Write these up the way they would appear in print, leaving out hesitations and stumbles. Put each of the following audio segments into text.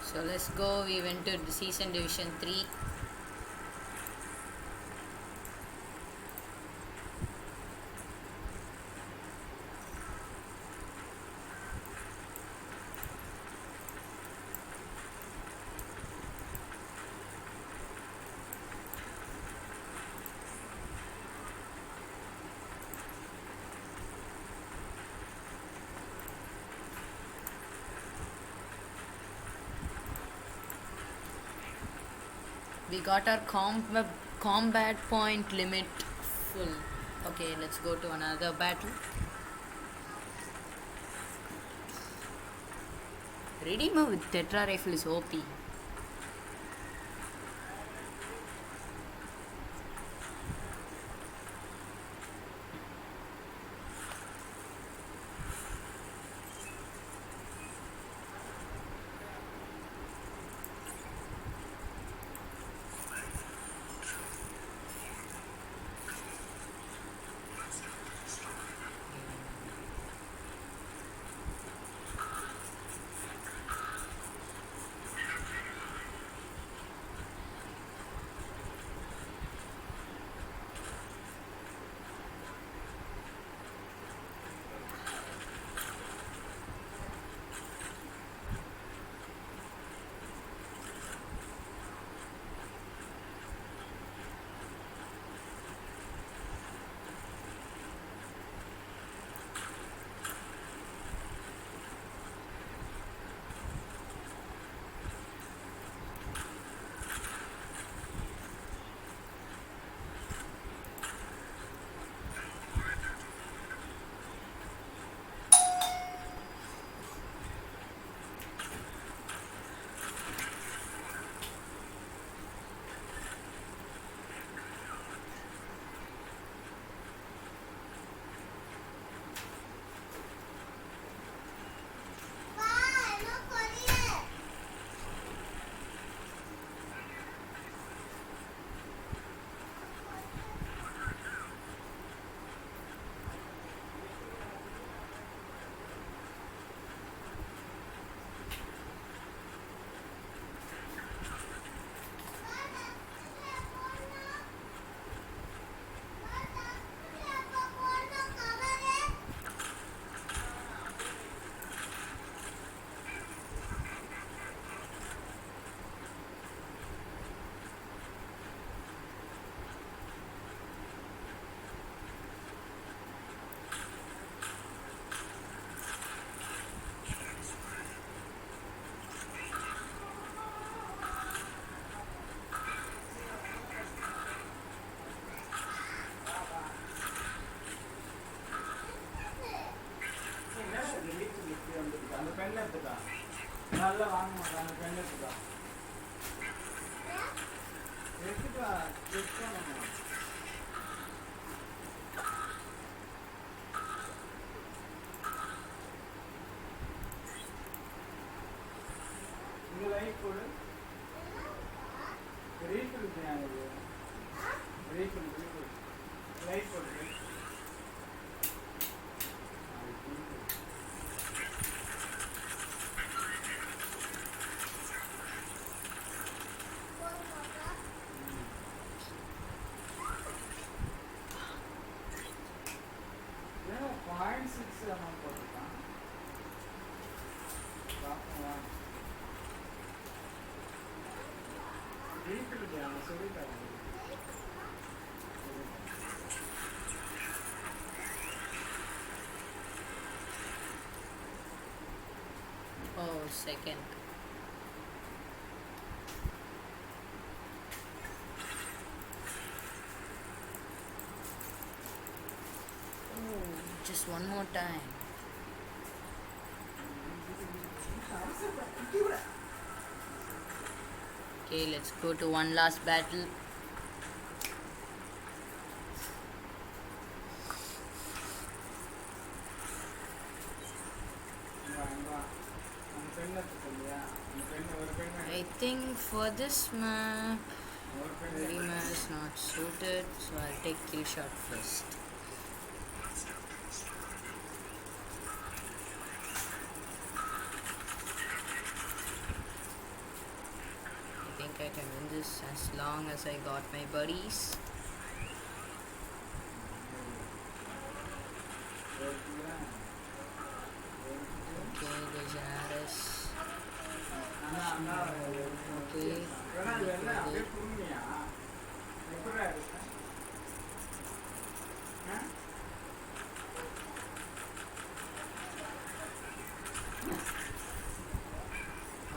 So let's go. We went to the season division 3. We got our combat point limit full. Okay, let's go to another battle. Redeemer with Tetra rifle is OP. Oh, second. Oh, just one more time. Okay, let's go to one last battle. I think for this map, Redeemer is not suited, so I'll take kill shot first. can win this as long as I got my buddies. Okay, there's an Aris. Okay,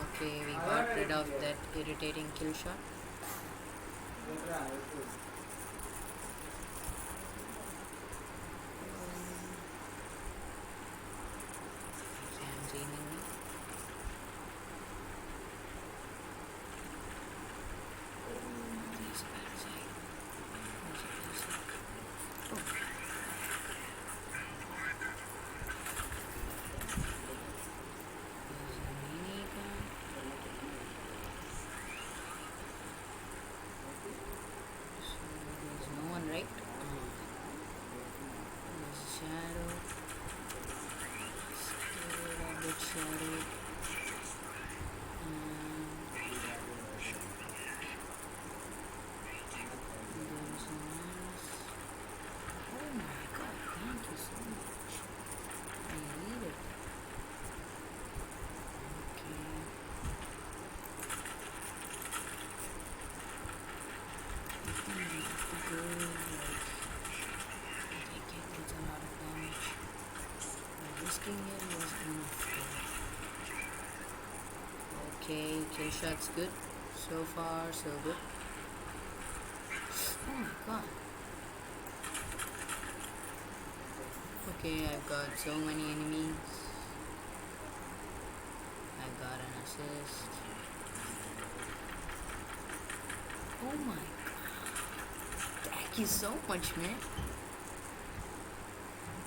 okay, we got rid of that irritating kill shot. Sam's aiming me. There's a bad side. There's a bad side. Oh. There's a minigun. So there's no one, right? There's a shadow. Still a bit shadow. There's an Aris. Oh my god, thank you so much. I need it. Okay. I think we have to go like they get a lot of damage. But risking it was enough. Okay, kill shot's good. So far, so good. Oh my god. Okay, I've got so many enemies. I got an assist. Oh my god. Thank you so much, man.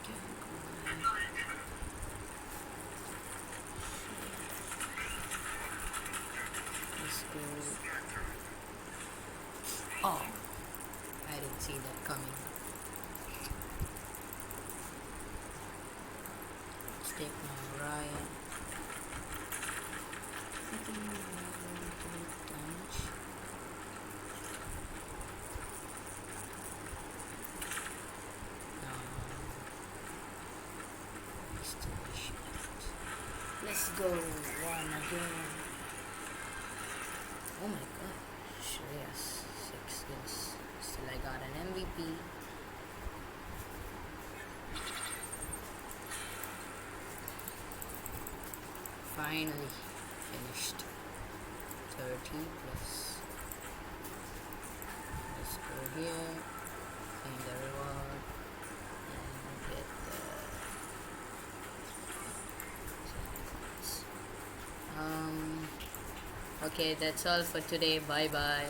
Okay, come on. Let's go. Oh, I didn't see that coming. Let's take my Orion. I think we're not going to do damage. No. Still a shot. Let's go. One again. Oh my god. Shreyas. 6 kills. Still I got an MVP. Finally finished. 30 plus. Let's go here. Claim the reward. And get the... Okay, that's all for today. Bye bye.